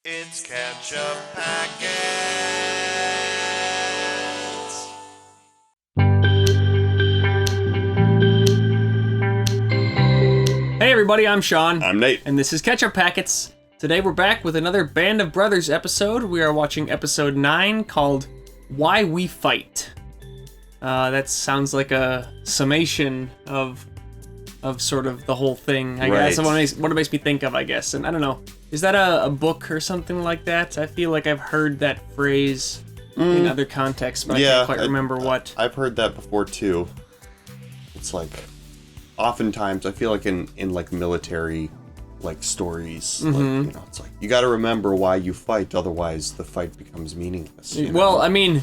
It's Ketchup Packets. Hey everybody, I'm Sean. I'm Nate. And this is Ketchup Packets. Today we're back with another Band of Brothers episode. We are watching episode 9 called Why We Fight. That sounds like a summation of sort of the whole thing, I guess. What it makes me think of, I guess. And I don't know, is that a book or something like that? I feel like I've heard that phrase in other contexts, but I can't quite remember what. I've heard that before too. It's like, oftentimes I feel like in like military like stories, like, you know, it's like you got to remember why you fight, otherwise the fight becomes meaningless. You know? Well, I mean,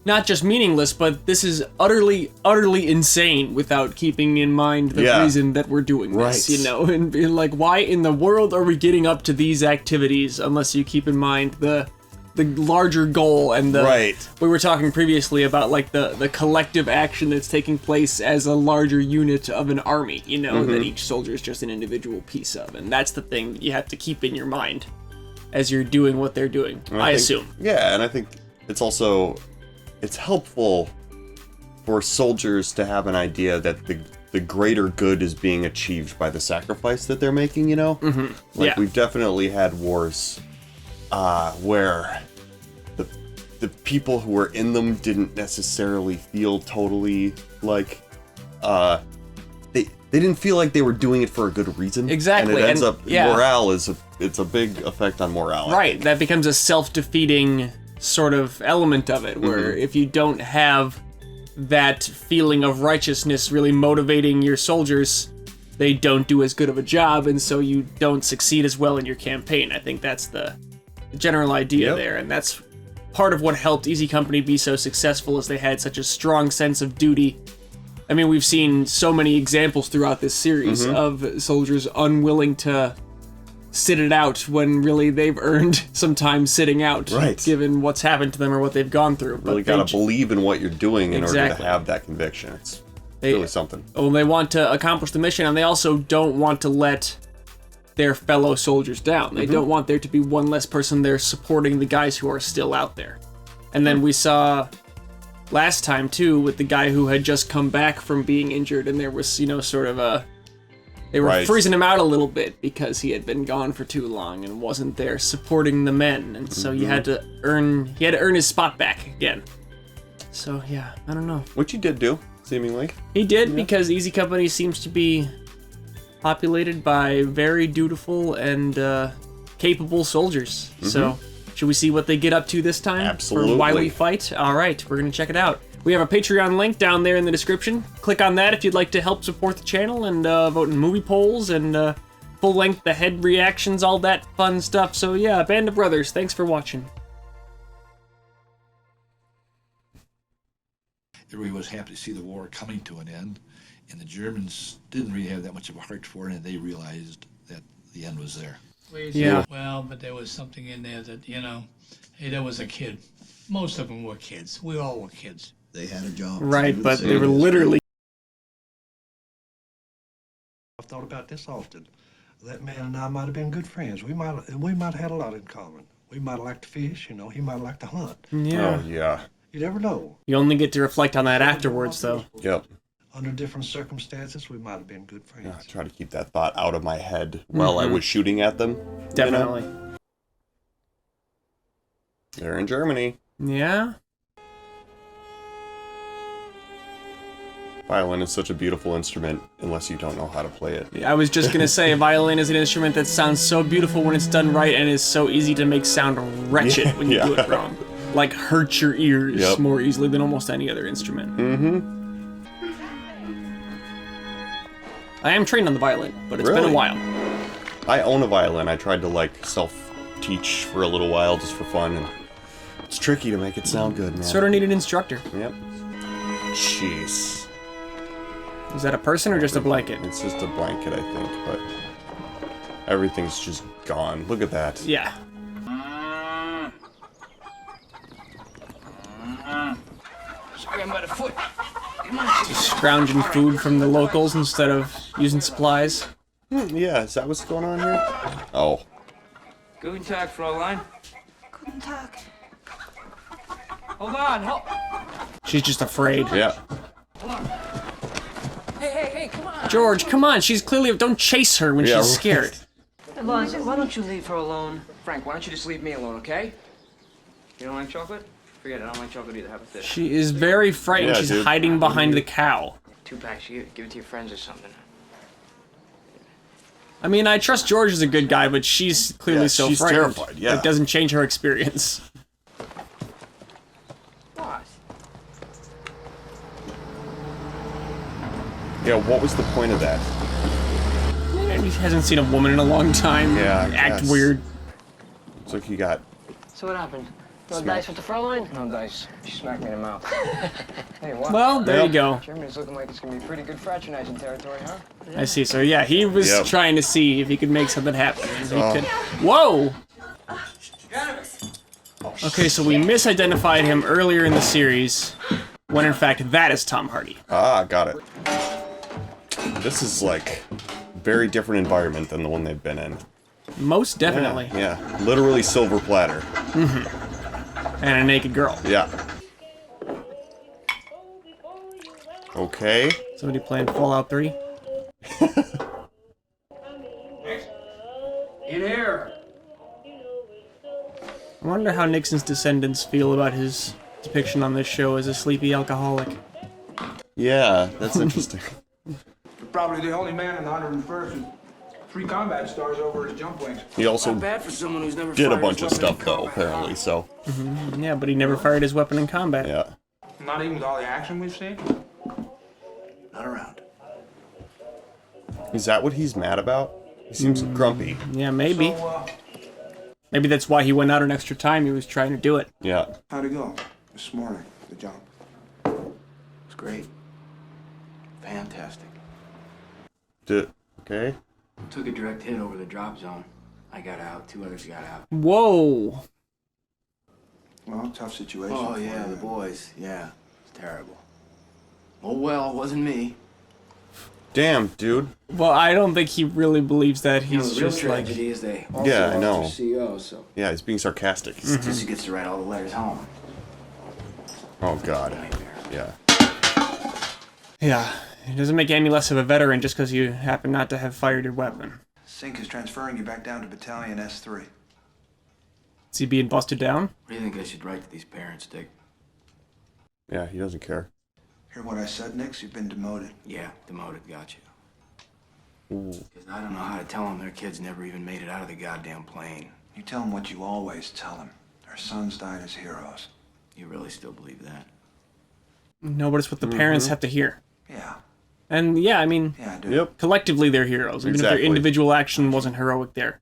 not just meaningless, but this is utterly insane without keeping in mind the reason that we're doing this, you know? And like, why in the world are we getting up to these activities unless you keep in mind the larger goal and the... We were talking previously about, like, the collective action that's taking place as a larger unit of an army, you know, that each soldier is just an individual piece of. And that's the thing that you have to keep in your mind as you're doing what they're doing, I assume. Yeah, and I think it's also... It's helpful for soldiers to have an idea that the greater good is being achieved by the sacrifice that they're making, you know? Like, we've definitely had wars where the people who were in them didn't necessarily feel totally like... They didn't feel like they were doing it for a good reason. Exactly. And it ends up... Morale it's a big effect on morale. Right, that becomes a self-defeating sort of element of it, where if you don't have that feeling of righteousness really motivating your soldiers, they don't do as good of a job, and so you don't succeed as well in your campaign. I think that's the general idea there, and that's part of what helped Easy Company be so successful, is they had such a strong sense of duty. I mean, we've seen so many examples throughout this series of soldiers unwilling to sit it out when really they've earned some time sitting out, given what's happened to them or what they've gone through. Really gotta believe in what you're doing in order to have that conviction. It's really something. Well, they want to accomplish the mission, and they also don't want to let their fellow soldiers down. They don't want there to be one less person there supporting the guys who are still out there. And then we saw last time, too, with the guy who had just come back from being injured, and there was, you know, sort of a... They were freezing him out a little bit because he had been gone for too long and wasn't there supporting the men, and so he had to earn his spot back again. So yeah, I don't know. Which he did do, seemingly. He did, because Easy Company seems to be populated by very dutiful and capable soldiers. So should we see what they get up to this time? Absolutely. For Why We Fight? All right, we're gonna check it out. We have a Patreon link down there in the description. Click on that if you'd like to help support the channel and vote in movie polls and full-length the head reactions, all that fun stuff. So yeah, Band of Brothers, thanks for watching. Everybody was happy to see the war coming to an end, and the Germans didn't really have that much of a heart for it, and they realized that the end was there. Yeah. Well, but there was something in there that, you know, hey, there was a kid. Most of them were kids. We all were kids. They had a job. Right, but they were literally... I've thought about this often. That man and I might have been good friends. We might have had a lot in common. We might have liked to fish, you know. He might have liked to hunt. Yeah. Oh, yeah. You never know. You only get to reflect on that afterwards, though. Yep. Under different circumstances, we might have been good friends. I try to keep that thought out of my head while I was shooting at them. Definitely. You know? They're in Germany. Yeah. Violin is such a beautiful instrument, unless you don't know how to play it. I was just gonna say, a violin is an instrument that sounds so beautiful when it's done right, and is so easy to make sound wretched when you do it wrong. Like, hurt your ears more easily than almost any other instrument. I am trained on the violin, but it's been a while. I own a violin. I tried to, like, self-teach for a little while, just for fun, and it's tricky to make it sound good, man. Sort of need an instructor. Yep. Jeez. Is that a person or just a blanket? It's just a blanket, I think, but everything's just gone. Look at that. Yeah. Sorry, I'm by the foot. Just scrounging food from the locals instead of using supplies. Yeah, is that what's going on here? Oh. Guten Tag, Fräulein. Guten Tag. Hold on, She's just afraid. Yeah. Hey, come on. George, come on. She's clearly... Don't chase her when Yeah, she's right. scared. Eliza, why don't you leave her alone? Frank, why don't you just leave me alone, okay? You don't like chocolate? Forget it, I don't like chocolate either. Have a fish. She is very frightened. Yeah, She's dude. hiding behind the cow. 2 packs, you give it to your friends or something. I mean, I trust George is a good guy, but she's clearly Yeah, so she's frightened. terrified, yeah. That doesn't change her experience. What? Yeah, what was the point of that? He hasn't seen a woman in a long time. Yeah, I Act guess. weird. It's like you got... So what happened? No Smack. dice with the Fräulein? No dice. She smacked me in the mouth. Hey, what? Well, there Yep. you go. Germany's looking like it's gonna be pretty good fraternizing territory, huh? I see. So yeah, he was Yep. trying to see if he could make something happen. And he could... Whoa! Okay, so we misidentified him earlier in the series, when in fact that is Tom Hardy. Ah, got it. This is like very different environment than the one they've been in. Most definitely. Yeah, literally silver platter. And a naked girl. Yeah. Okay. Somebody playing Fallout 3? In here. I wonder how Nixon's descendants feel about his depiction on this show as a sleepy alcoholic. Yeah, that's interesting. You're probably the only man in the 101st with 3 combat stars over his jump wings. He also Not bad for someone who's never did a fired bunch his of weapon stuff in though, combat. apparently, so... Yeah, but he never fired his weapon in combat. Yeah. Not even with all the action we've seen. Not around. Is that what he's mad about? He seems grumpy. Yeah, maybe. So, Maybe that's why he went out an extra time. He was trying to do it. Yeah. how'd it go this morning, the jump? It's great. Fantastic. Okay. Took a direct hit over the drop zone. I got out. 2 others got out. Whoa! Well, tough situation. Oh, for yeah, you. the boys. Yeah, it's terrible. Oh, well, it wasn't me. Damn, dude. Well, I don't think he really believes that. You know, He's the real just like... tragedy is they also Yeah, I lost know. their CEO, so Yeah, he's being sarcastic. Sissy gets to write all the letters home. Oh, God. Nightmare. Yeah. Yeah, it doesn't make you any less of a veteran just because you happen not to have fired your weapon. Sink is transferring you back down to Battalion S3. Is he being busted down? What do you think I should write to these parents, Dick? Yeah, he doesn't care. Hear what I said, Nix? You've been demoted. Yeah, demoted, got you. Ooh. Because I don't know how to tell them their kids never even made it out of the goddamn plane. You tell them what you always tell them. Their sons died as heroes. You really still believe that? No, but it's what the parents have to hear. Yeah, And yeah, I mean, yeah, I do. Yep. collectively they're heroes, even if Exactly. their individual action wasn't heroic there.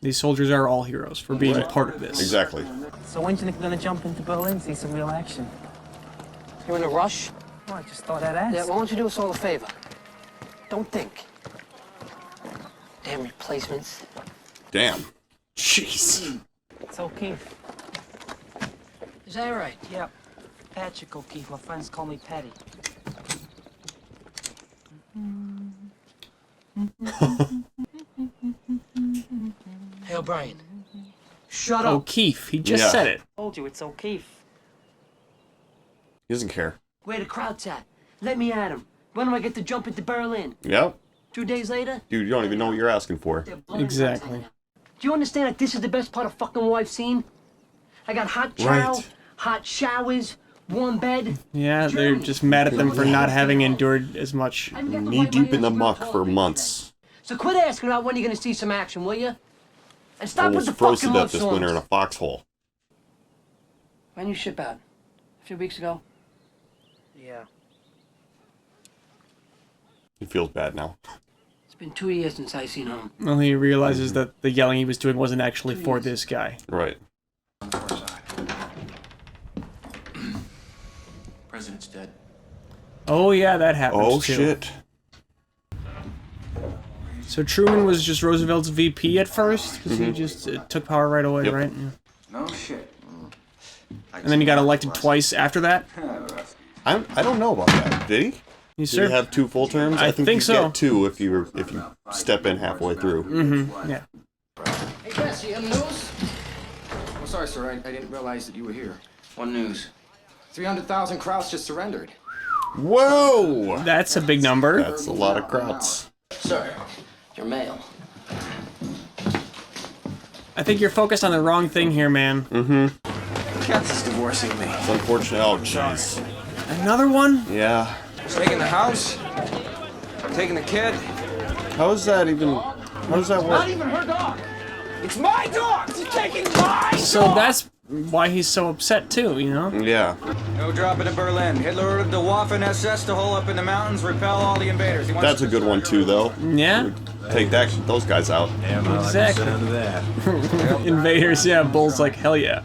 These soldiers are all heroes for being a part of this. Exactly. So when's you gonna jump into Berlin, see some real action? You in a rush? Well, I just thought I'd ask. Yeah, why don't you do us all a favor? Don't think. Damn replacements. Damn. Jeez. It's O'Keefe. Is that right? Yep. Patrick O'Keefe. My friends call me Patty. Hey, O'Brien. Shut up. O'Keefe, he just Yeah. said it. Told you, it's O'Keefe. He doesn't care. Where the crowd's at? Let me at him. When do I get to jump into Berlin? Yep. 2 days later? Dude, you don't even know what you're asking for. Their blood Exactly. inside. Do you understand that this is the best part of fucking what I've seen? I got hot chow, Right. hot showers, warm bed. Yeah, they're just mad at them for not having endured as much. I even got to Knee wipe my deep in the hands muck real for cold months. So quit asking about when you're gonna see some action, will you? And stop with Almost the froze to fucking love death this winter in a songs. foxhole. When you ship out? A few weeks ago? Yeah. He feels bad now. It's been 2 years since I seen home. Well, he realizes that the yelling he was doing wasn't actually for this guy. Right. President's dead. Oh yeah, that happens Oh, too. shit. So Truman was just Roosevelt's VP at first, because he just took power right away, Yep. right? Yeah. No shit. And then he got elected twice after that. I don't know about that. Did he? Yes, Did sir. he have 2 full terms? I think you so. get 2 if you step in halfway through. Yeah. Hey, Bess, you have news? Oh, sorry, sir. I didn't realize that you were here. What news? 300,000 Krauts just surrendered. Whoa! That's a big number. That's a lot of Krauts. Sir, your mail. I think you're focused on the wrong thing here, man. Katz is divorcing me. It's unfortunate. Oh, jeez. Another one? Yeah. Taking the house. Taking the kid. How does that work? Not even her dog. It's my dog. She's taking my So that's why he's so upset too, you know? Yeah. No dropping in Berlin. Hitler ordered the Waffen SS to hole up in the mountains, repel all the invaders. He wants That's a good one too, though. Yeah, Take those guys out. exactly. Invaders, yeah, Bull's like, hell yeah.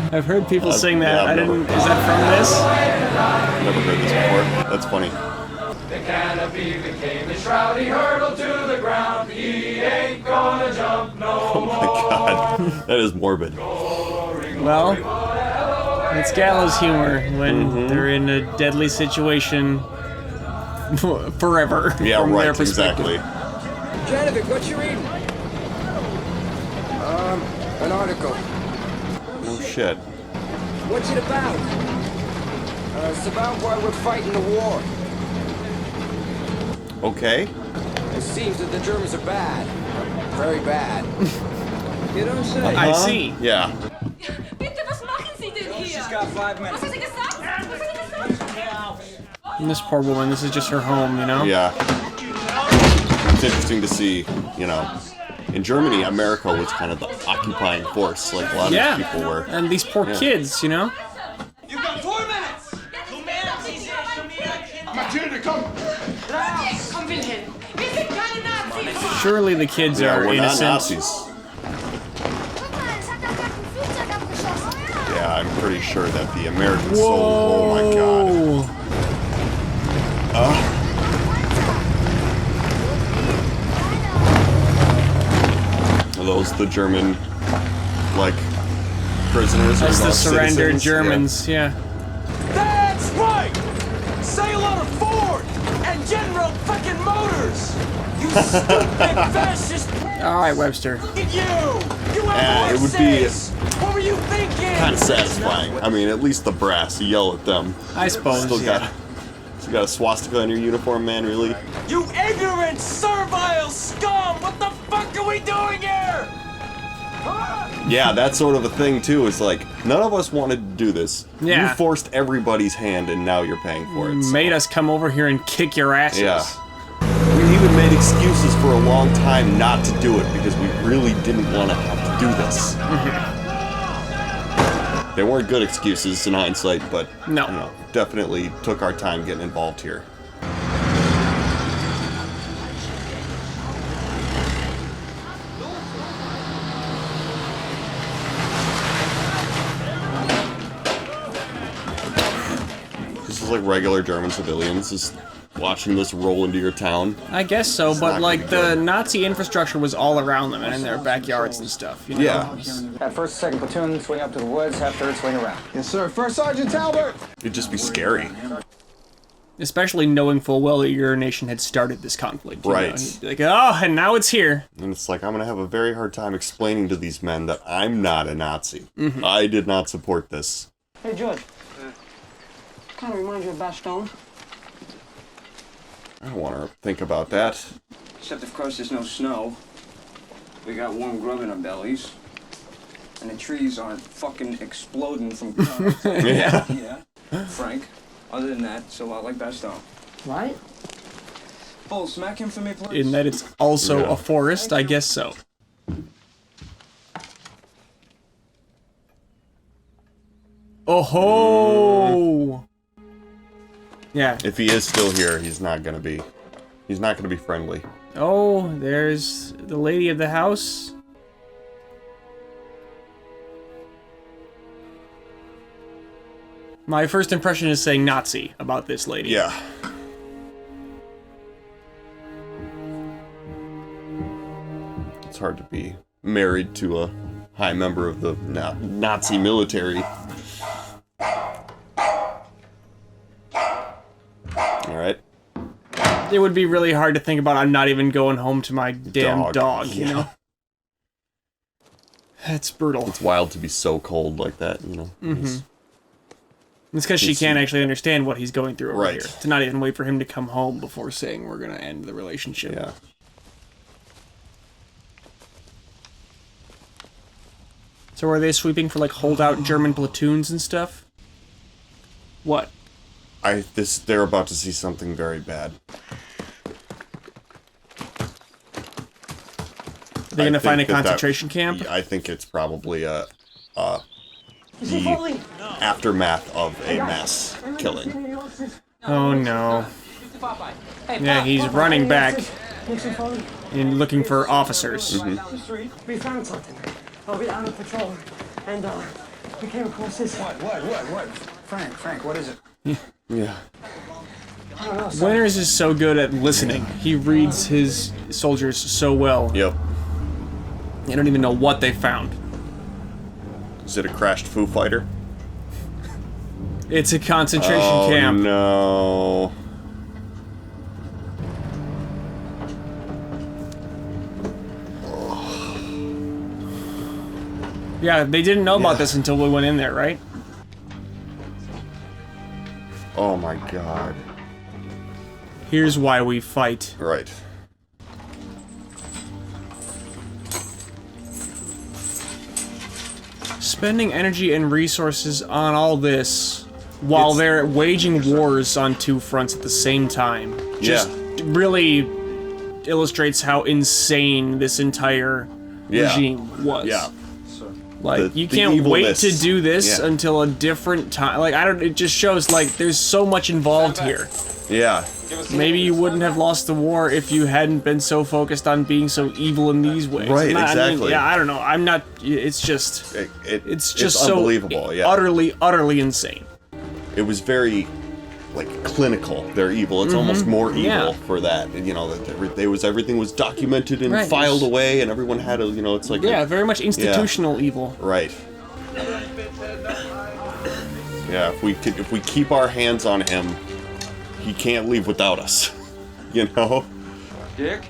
I've heard people sing that. yeah, I didn't. Is that from this? Never heard this before. That's funny. The canopy became his shroud. He hurtled to the ground. He ain't gonna jump no Oh my god. That is morbid. Well, it's gallows humor when they're in a deadly situation forever. Yeah, from their right, perspective. exactly. Janovic, what you reading? An article. No shit. What's it about? It's about why we're fighting the war. Okay. It seems that the Germans are bad. Very bad. You don't say. I see. Yeah. Bitte, was machen Sie denn hier? She's got 5 minutes. Was hat sie gesagt? Was hat sie gesagt? And this poor woman, this is just her home, you know? Yeah. It's interesting to see, you know, in Germany, America was kind of the occupying force, like a lot of people were. And these poor kids, you know? You've got 4 minutes. Matilde, komm! Komm, Wilhelm. Wir sind keine Nazis. Surely the kids Yeah, are we're not innocent. Nazis. Guck mal, es hat doch gerade ein Flugzeug abgeschossen. Yeah, I'm pretty sure that the American soul. Oh my god. Are those the German, like, prisoners? That's or the those surrendered citizens? Germans, yeah. That's right. Say hello to Ford and General fucking Motors. You stupid fascist. All right, Webster. Look at you. You have Yeah, it would be horses. What were you thinking? Kind of satisfying. I mean, at least the brass, you yell at them. I suppose, Still got a swastika on your uniform, man, really? You ignorant, servile scum! What the fuck are we doing here? Yeah, that sort of a thing, too. It's like, none of us wanted to do this. Yeah. You forced everybody's hand, and now you're paying for it. so- Made us come over here and kick your asses. Yeah. We even made excuses for a long time not to do it because we really didn't want to have to do this. They weren't good excuses in hindsight, but No. you know, definitely took our time getting involved here. This is like regular German civilians just watching this roll into your town. I guess so, It's but not like gonna be the good. Nazi infrastructure was all around them and in their backyards and stuff. You know? Yeah. Have first, second platoon swing up to the woods, have third swing around. Yes, sir. First Sergeant Talbot. It'd just be scary. Especially knowing full well that your nation had started this conflict. you know? Right. And you'd be like, oh, and now it's here. And it's like, I'm going to have a very hard time explaining to these men that I'm not a Nazi. Mm-hmm. I did not support this. Hey, George. Kind of reminds you of Bastogne. I don't want to think about that. Except, of course, there's no snow. We got warm grub in our bellies. And the trees aren't fucking exploding from clouds. Yeah. Yeah. Frank. Other than that, it's a lot like Bastogne. Right? Bull, smack him for me, please. In that it's also Yeah. a forest, I guess so. Oh ho! Yeah. If he is still here, he's not going to be friendly. Oh, there's the lady of the house. My first impression is saying Nazi about this lady. Yeah. It's hard to be married to a high member of the Nazi military. right. It would be really hard to think about. I'm not even going home to my damn dog, you yeah. know? That's brutal. It's wild to be so cold like that, you know. It's because she can't actually understand what he's going through over Right. here. To not even wait for him to come home before saying we're gonna end the relationship. Yeah. So are they sweeping for like holdout German platoons and stuff? What? They're about to see something very bad. Are they gonna find a think that concentration camp? I think it's probably the aftermath of a mass killing. Oh no. Yeah, he's running back and looking for officers. We found something. Oh, we out of patrol, and we came across this. What? Frank, what is it? Yeah. I don't know. Winters is so good at listening. He reads his soldiers so well. Yep. They don't even know what they found. Is it a crashed Foo Fighter? It's a concentration camp. No. Yeah, they didn't know about this until we went in there, right? Oh my god. Here's why we fight. Right. Spending energy and resources on all this while they're waging wars on two fronts at the same time just really illustrates how insane this entire regime was. Yeah. Like, The you can't wait evilness. to do this until a different time. Like, it just shows, like, there's so much involved here. Yeah. Maybe you wouldn't have lost the war if you hadn't been so focused on being so evil in these ways. Right, I mean, exactly. I don't know. I'm not, it's just, it's just so unbelievable, yeah. utterly insane. It was very, like, clinical, their evil. It's almost more evil for that. And, you know, that everything was documented and filed away, and everyone had a, you know, it's like... Yeah, very much institutional evil. Right. Yeah, if we keep our hands on him, he can't leave without us. You know? Dick?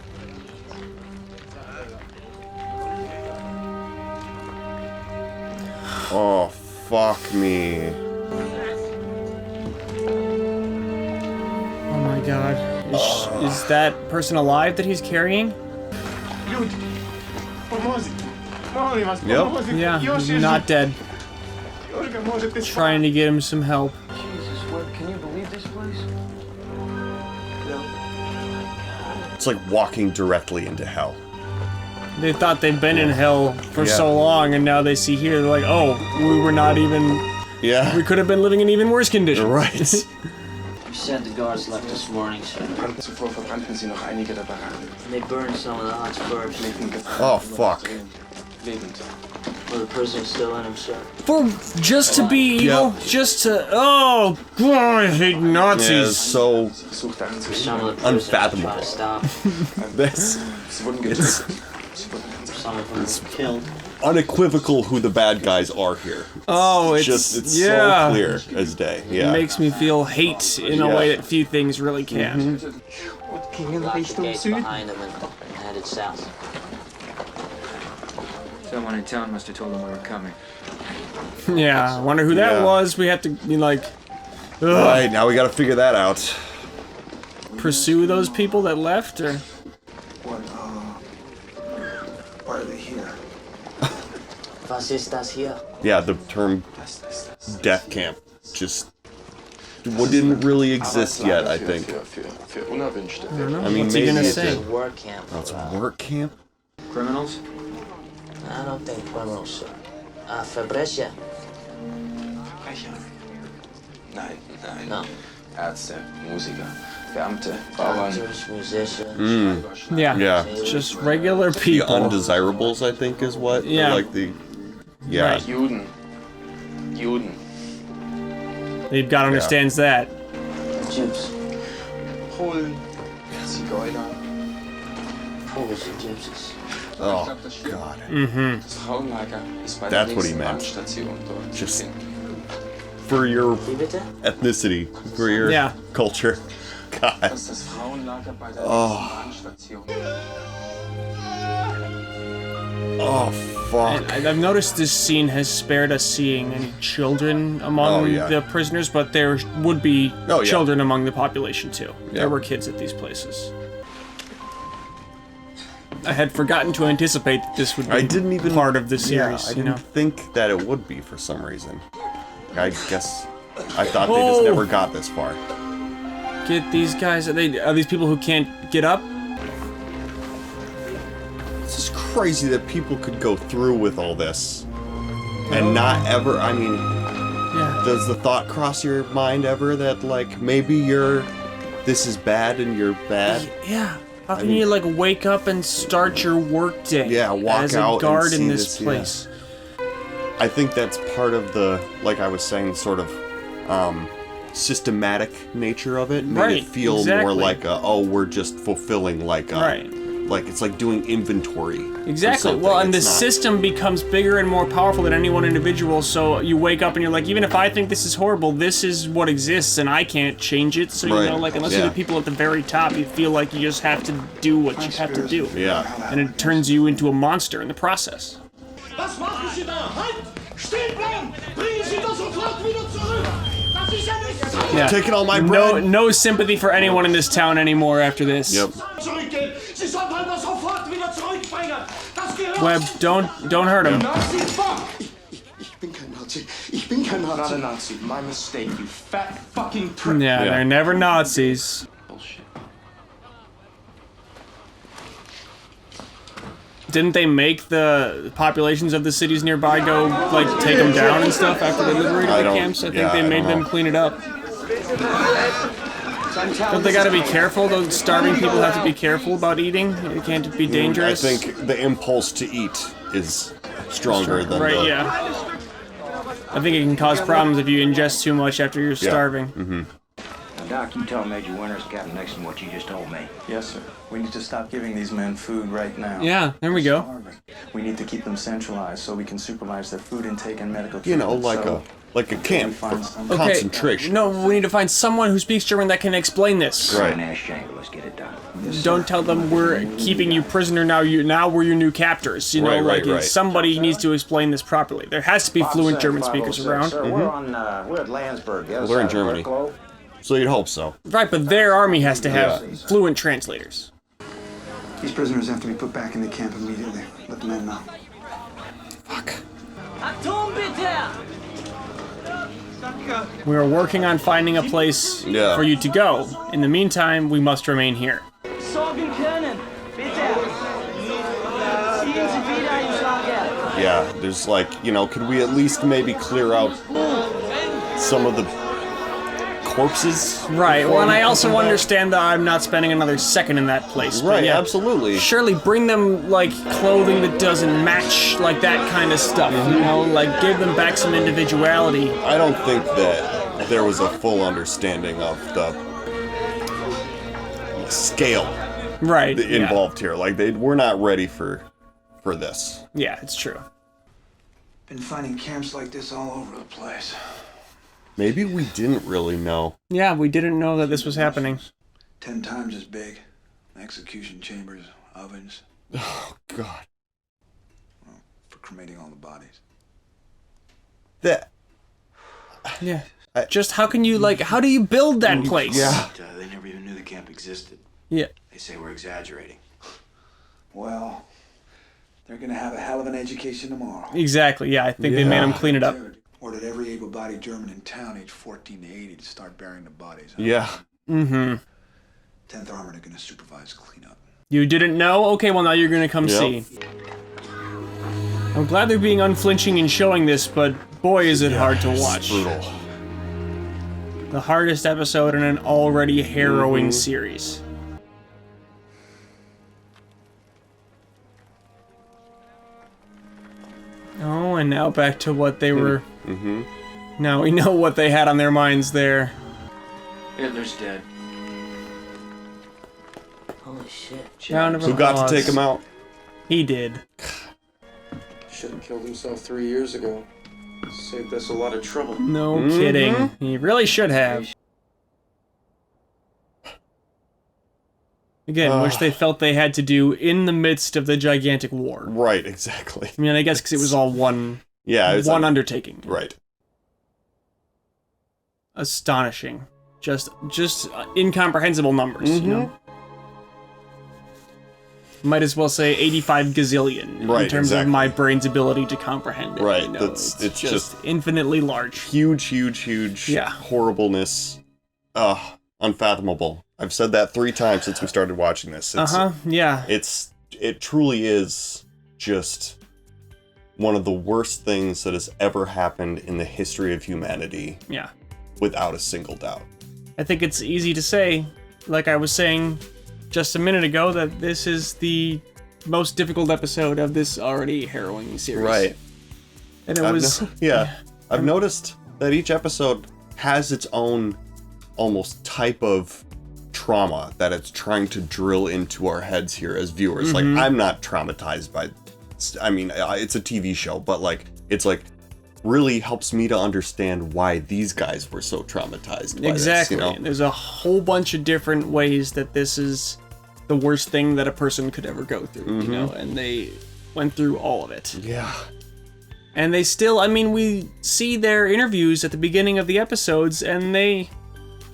Oh, fuck me. Oh my god. Is that person alive that he's carrying? Yep. Yeah, not dead. Trying to get him some help. Jesus, what? Can you believe this place? It's like walking directly into hell. They thought they'd been in hell for so long, and now they see here, they're like, oh, we were not even... Yeah. We could have been living in even worse conditions. Right. You said the guards left this morning, sir. They burned some of the huts first. Oh, fuck. Well, the prison's still in them, sir. Just to be evil? Just to... Oh, God, I hate Nazis. Yeah, it's so Some of the unfathomable. try to stop. Some of them were killed. Unequivocal who the bad guys are here. Oh, it's so clear as day. Yeah. It makes me feel hate in a way that few things really can. Locked the gate behind them and headed south. Someone in town must have told them we were coming. Yeah, I wonder who that was. We have to, like... Right, now we gotta figure that out. Pursue those people that left, or... Why are they here? Fascistas here. Yeah, the term death camp just didn't really exist yet, I think. I mean, What's he maybe gonna it's say? It's a work camp. Oh, it's a work camp? Criminals? I don't think criminals, sir. Verbrecher. Nein. No. Ärzte, Musiker, Beamte, Bauern. Doctors, musicians. Yeah. Just regular The people. undesirables, I think, is what? Or Yeah. like the... Yeah. Right. Juden. The God understands that. Jews. Polen. Zigeuner. Polish and gypsies. Oh, God. Das Frauenlager ist bei der That's what he nächsten meant. Bahnstation dort. Just for your ethnicity, for your culture. God. Das ist das Frauenlager bei der Oh. Bahnstation. Oh, fuck. And I've noticed this scene has spared us seeing any children among Oh, yeah. the prisoners, but there would be Oh, yeah. children among the population too. Yeah. There were kids at these places. I had forgotten to anticipate that this would be I didn't even part of the series. I you didn't know? think that it would be for some reason. I guess I thought they just never got this far. Get these guys. Are these people who can't get up? It's just crazy that people could go through with all this and not ever. I mean, Yeah. does the thought cross your mind ever that like maybe this is bad and you're bad? Yeah. How can mean- you like wake up and start your work day? Yeah, walk as out a and guard in see this this, yeah. place. I think that's part of the, like I was saying, sort of systematic nature of it. Made Right, it feel more exactly. like we're just fulfilling like it's like doing inventory. for Exactly. something. Well, and the It's not- system becomes bigger and more powerful than any one individual. So you wake up and you're like, even if I think this is horrible, this is what exists, and I can't change it. So you Right. know, like unless Yeah. you're the people at the very top, you feel like you just have to do what you have to do. Yeah. And it turns you into a monster in the process. Was machen Sie da? Halt! Stehen bleiben! Bringen Sie das sofort wieder zurück! Das ist ja nicht Yeah. Taking all my No, bread. no sympathy for anyone in this town anymore after this. Yep. zurückgehen! Sie sollten das sofort wieder zurückbringen! Das gehört... Webb, don't hurt him. Nazi, fuck! Ich bin kein Nazi. Ich bin kein Nazi. Not a Nazi. My mistake, you fat fucking prick. Yeah, they're never Nazis. Bullshit. Didn't they make the populations of the cities nearby go, like, take them down and stuff after they liberated I the don't- camps? I think yeah, they I made don't them know. clean it up. Don't they gotta be careful? Those starving people have to be careful about eating? It can't be dangerous? I think the impulse to eat is stronger than Right, the... yeah. I think it can cause problems if you ingest too much after you're starving. Mm-hmm. Now, Doc, you tell Major Winters, Captain Nixon, what you just told me. Yes, sir. We need to stop giving these men food right now. Yeah, there we go. We need to keep them centralized so we can supervise their food intake and medical You know, treatment. like a camp for Okay, concentration. no, we need to find someone who speaks German that can explain this. Right. Ash Shangle, let's get it done. Don't tell them we're keeping you prisoner now. Now we're your new captors. You know, Right, like right. somebody needs to explain this properly. There has to be fluent German speakers around. Sir, we're at Landsberg. Well, they're in Germany. So you'd hope so. Right, but their army has to have fluent translators. These prisoners have to be put back in the camp immediately. Let the men know. Fuck. We are working on finding a place for you to go. In the meantime, we must remain here. Sorgen können, bitte. Ziehen Sie wieder ins Lager. Yeah, there's like, could we at least maybe clear out some of the corpses? Right, well, and I also understand that I'm not spending another second in that place. But Right, yeah, absolutely. Surely bring them, like, clothing that doesn't match, like, that kind of stuff, you know? Like, give them back some individuality. I don't think that there was a full understanding of the scale involved here. Like, we're not ready for this. Yeah, it's true. Been finding camps like this all over the place. Maybe we didn't really know. Yeah, we didn't know that this was happening. 10 times as big. Execution chambers, ovens. Oh, God. For cremating all the bodies. That. Yeah. Just how can you, like, how do you build that place? Yeah. They never even knew the camp existed. Yeah. They say we're exaggerating. Well, they're gonna have a hell of an education tomorrow. Exactly, yeah, I think they made them clean it up. Ordered every able-bodied German in town aged 14 to 80 to start burying the bodies. Huh? Yeah. Mm-hmm. 10th Armored are gonna supervise cleanup. You didn't know? Okay, well now you're gonna come see. I'm glad they're being unflinching in showing this, but boy is it hard to watch. Brutal. The hardest episode in an already harrowing series. Oh, and now back to what they were... Mm-hmm. Now we know what they had on their minds there. Hitler's dead. Holy shit. Round of Who got to applause. take him out? He did. Should have killed himself 3 years ago. Saved us a lot of trouble. No kidding. He really should have. Again, which they felt they had to do in the midst of the gigantic war. Right, exactly. I mean, I guess because it was all one undertaking. Right. Astonishing. Just incomprehensible numbers, you know? Might as well say 85 gazillion in terms of my brain's ability to comprehend it. Right, you know? it's just infinitely large. Huge horribleness. Unfathomable. I've said that 3 times since we started watching this. Yeah. It truly is just one of the worst things that has ever happened in the history of humanity. Yeah. Without a single doubt. I think it's easy to say, like I was saying just a minute ago, that this is the most difficult episode of this already harrowing series. Right. And I've noticed that each episode has its own almost type of trauma that it's trying to drill into our heads here as viewers. Like, I'm not traumatized by, I mean, it's a TV show, but like, it's like, really helps me to understand why these guys were so traumatized by exactly. this, you know? There's a whole bunch of different ways that this is the worst thing that a person could ever go through, you know? And they went through all of it. Yeah. And they still, I mean, we see their interviews at the beginning of the episodes, and they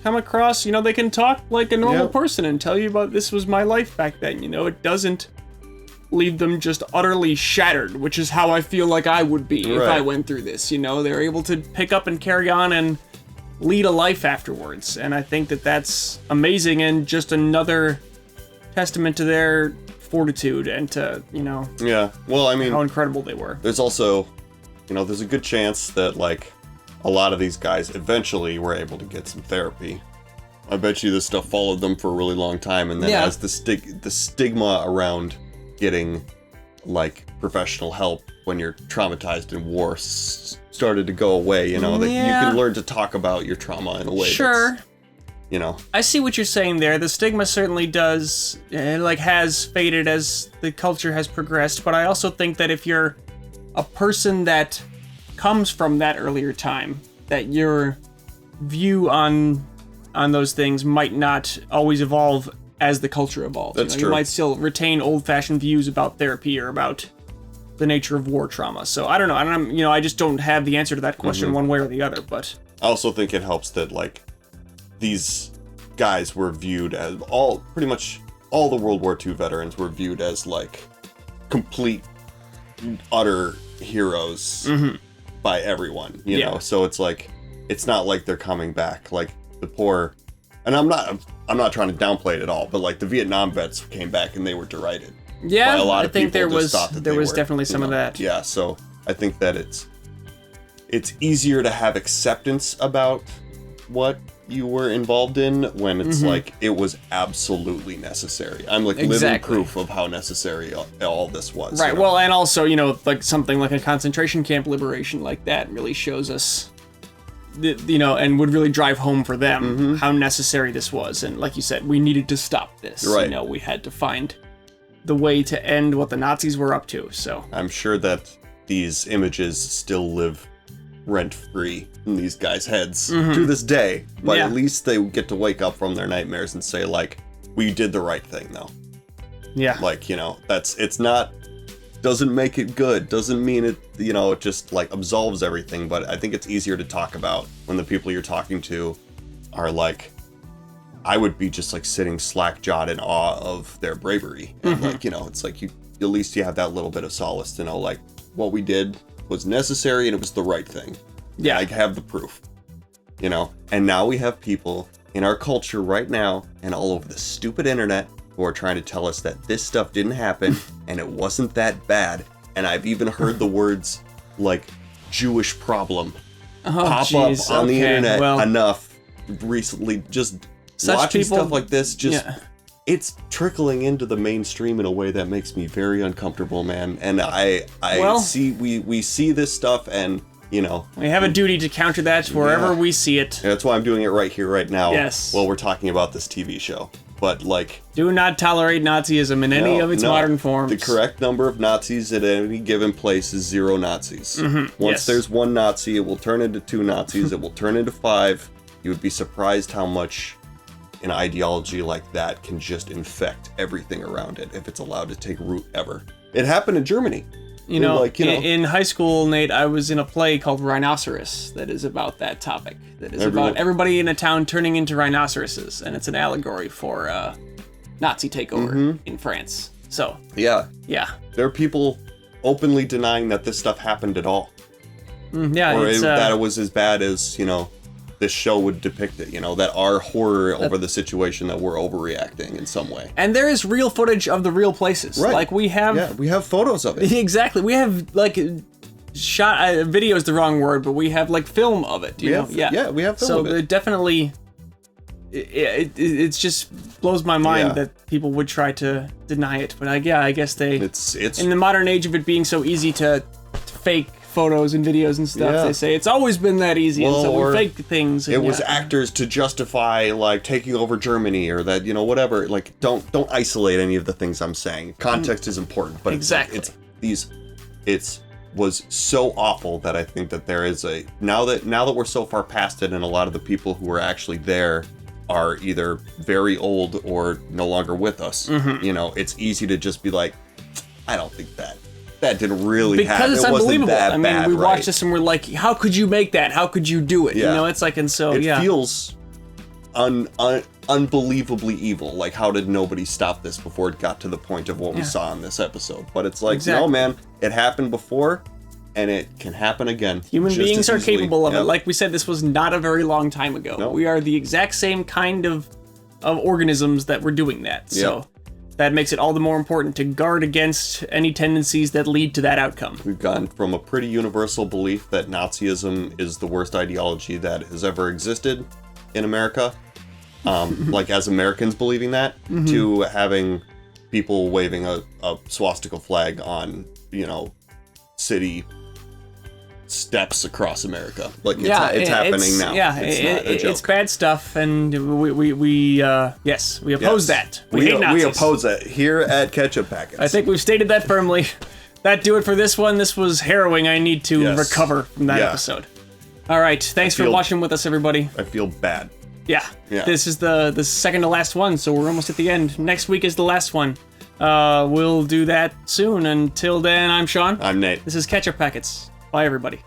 come across, you know, they can talk like a normal person and tell you about this was my life back then, you know? It doesn't leave them just utterly shattered, which is how I feel like I would be if I went through this, you know? They're able to pick up and carry on and lead a life afterwards, and I think that that's amazing and just another testament to their fortitude and to, you know... Yeah, well, I mean... how incredible they were. There's also, you know, there's a good chance that, like, a lot of these guys eventually were able to get some therapy. I bet you this stuff followed them for a really long time, and then as the stigma around getting like professional help when you're traumatized in war started to go away, you know, that you can learn to talk about your trauma in a way that's, you know. I see what you're saying there. The stigma certainly does, like, has faded as the culture has progressed, but I also think that if you're a person that comes from that earlier time, that your view on those things might not always evolve as the culture evolves. That's true. You might still retain old-fashioned views about therapy or about the nature of war trauma. So I don't know. I just don't have the answer to that question one way or the other. But I also think it helps that, like, these guys were viewed as pretty much all the World War II veterans were viewed as like complete, utter heroes by everyone. You know, so it's like it's not like they're coming back like the poor. And I'm not trying to downplay it at all, but like the Vietnam vets came back and they were derided. Yeah, by a lot of I think people there just thought that there they was were, definitely some of that. Yeah, so I think that it's easier to have acceptance about what you were involved in when it's like it was absolutely necessary. I'm like living proof of how necessary all this was. Right. You know? Well, and also, you know, like something like a concentration camp liberation like that really shows us, you know, and would really drive home for them how necessary this was. And like you said, we needed to stop this. Right. You know, we had to find the way to end what the Nazis were up to. So I'm sure that these images still live rent-free in these guys' heads to this day, but at least they get to wake up from their nightmares and say, like, we did the right thing though. Yeah. Like, you know, it's not, doesn't make it good, doesn't mean it, you know, it just like absolves everything, but I think it's easier to talk about when the people you're talking to are like, I would be just like sitting slack-jawed in awe of their bravery. And like, you know, it's like at least you have that little bit of solace to know, like, what we did was necessary and it was the right thing. Yeah. I have the proof, you know? And now we have people in our culture right now and all over the stupid internet who are trying to tell us that this stuff didn't happen and it wasn't that bad. And I've even heard the words like Jewish problem pop up on the internet enough recently. Just watching stuff like this, it's trickling into the mainstream in a way that makes me very uncomfortable, man. And I see, we see this stuff and, you know. We have a duty to counter that wherever we see it. Yeah, that's why I'm doing it right here, right now. Yes. While we're talking about this TV show. But, like... do not tolerate Nazism in any of its modern forms. The correct number of Nazis at any given place is 0 Nazis. Once there's 1 Nazi, it will turn into 2 Nazis. It will turn into 5. You would be surprised how much an ideology like that can just infect everything around it if it's allowed to take root ever. It happened in Germany. You know, in high school, Nate, I was in a play called Rhinoceros that is about that topic. That is about everybody in a town turning into rhinoceroses, and it's an allegory for Nazi takeover in France. So yeah, there are people openly denying that this stuff happened at all. Yeah, or it's, that it was as bad as this show would depict it. That our horror over the situation, that we're overreacting in some way. And there is real footage of the real places. Right. Like we have we have photos of it. Exactly. We have like shot video is the wrong word, but we have like film of it. You know? We have film of it. So definitely, it just blows my mind that people would try to deny it. But I guess they. It's in the modern age of it being so easy to fake photos and videos and stuff. They say it's always been that easy, and so we fake things. And it was actors to justify like taking over Germany or that whatever. Like don't isolate any of the things I'm saying. Context is important, but exactly it's was so awful that I think that there is a now that we're so far past it, and a lot of the people who were actually there are either very old or no longer with us. It's easy to just be like, I don't think that didn't really happen. Because it's wasn't unbelievable. that I mean, bad, we right? watched this and we're like, how could you make that? How could you do it? It's like, and so it feels unbelievably evil. Like, how did nobody stop this before it got to the point of what we saw in this episode? But it's like, no, man, it happened before, and it can happen again. Human beings are capable of it. Yep. Like we said, this was not a very long time ago. Nope. We are the exact same kind of organisms that were doing that. So that makes it all the more important to guard against any tendencies that lead to that outcome. We've gone from a pretty universal belief that Nazism is the worst ideology that has ever existed in America, like as Americans believing that, to having people waving a swastika flag on, city steps across America. Like it's happening now. Yeah, it's not a joke. It's bad stuff, and we oppose that. We hate Nazis. We oppose it here at Ketchup Packets. I think we've stated that firmly. That do it for this one. This was harrowing. I need to recover from that episode. All right, thanks for watching with us, everybody. I feel bad. Yeah. This is the second to last one, so we're almost at the end. Next week is the last one. We'll do that soon. Until then, I'm Sean. I'm Nate. This is Ketchup Packets. Bye, everybody.